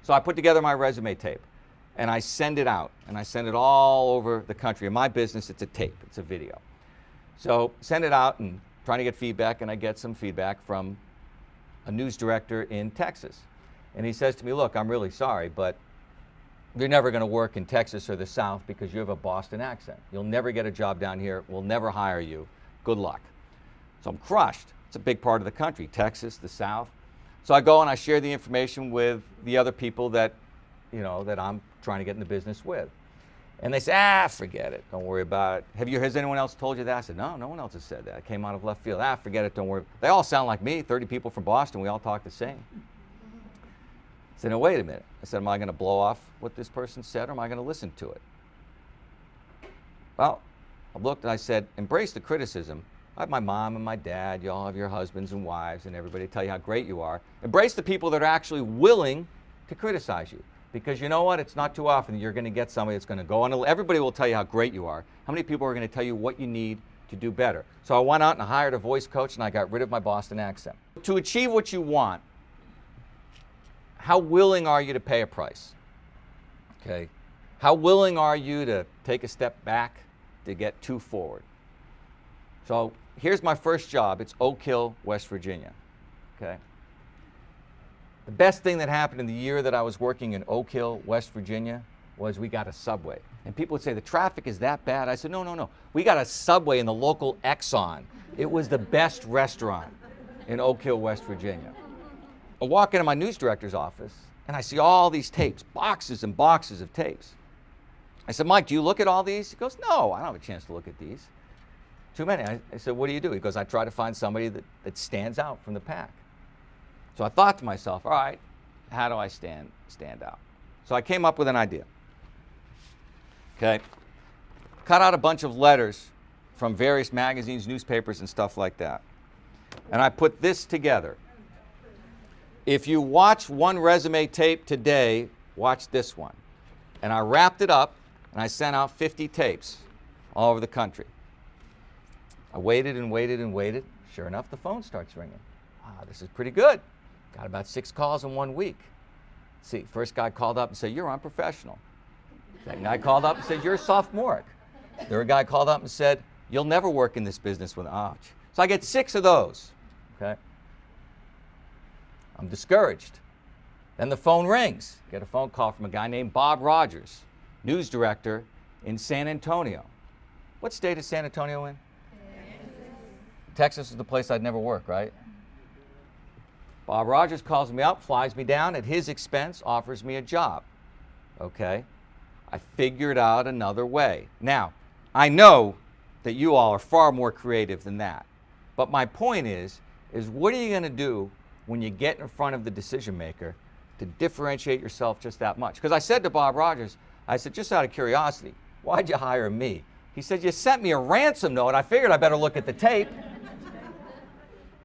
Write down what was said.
So I put together my resume tape, and I send it out, and I send it all over the country. In my business, it's a tape, it's a video. So send it out and trying to get feedback, and I get some feedback from a news director in Texas. And he says to me, look, I'm really sorry, but you're never going to work in Texas or the South because you have a Boston accent. You'll never get a job down here. We'll never hire you. Good luck. So I'm crushed. It's a big part of the country, Texas, the South. So I go and I share the information with the other people that, that I'm trying to get in the business with. And they say, forget it. Don't worry about it. Has anyone else told you that? I said, no one else has said that. It came out of left field. Forget it. Don't worry. They all sound like me, 30 people from Boston. We all talk the same. I said, no, wait a minute. I said, am I going to blow off what this person said, or am I going to listen to it? Well, I looked and I said, embrace the criticism. I have my mom and my dad. You all have your husbands and wives and everybody tell you how great you are. Embrace the people that are actually willing to criticize you. Because you know what? It's not too often that you're going to get somebody that's going to go on. Everybody will tell you how great you are. How many people are going to tell you what you need to do better? So I went out and I hired a voice coach, and I got rid of my Boston accent. To achieve what you want, how willing are you to pay a price? Okay. How willing are you to take a step back to get two forward? So here's my first job. It's Oak Hill, West Virginia. Okay. The best thing that happened in the year that I was working in Oak Hill, West Virginia, was we got a Subway. And people would say, the traffic is that bad? I said, no. We got a Subway in the local Exxon. It was the best restaurant in Oak Hill, West Virginia. I walk into my news director's office, and I see all these tapes, boxes and boxes of tapes. I said, Mike, do you look at all these? He goes, no, I don't have a chance to look at these. Too many. I said, what do you do? He goes, I try to find somebody that stands out from the pack. So I thought to myself, all right, how do I stand out? So I came up with an idea. Okay. Cut out a bunch of letters from various magazines, newspapers, and stuff like that. And I put this together. If you watch one resume tape today, watch this one. And I wrapped it up, and I sent out 50 tapes all over the country. I waited and waited and waited. Sure enough, the phone starts ringing. Wow, this is pretty good. Got about 6 calls in 1 week. See, first guy called up and said, you're unprofessional. Second guy called up and said, you're sophomoric. Third guy called up and said, you'll never work in this business with ouch. So I get 6 of those. Okay. I'm discouraged. Then the phone rings. Get a phone call from a guy named Bob Rogers, news director in San Antonio. What state is San Antonio in? Texas is the place I'd never work, right? Bob Rogers calls me up, flies me down at his expense, offers me a job. Okay? I figured out another way. Now, I know that you all are far more creative than that. But my point is what are you going to do when you get in front of the decision maker to differentiate yourself just that much? Because I said to Bob Rogers, I said, just out of curiosity, why'd you hire me? He said, you sent me a ransom note. I figured I better look at the tape.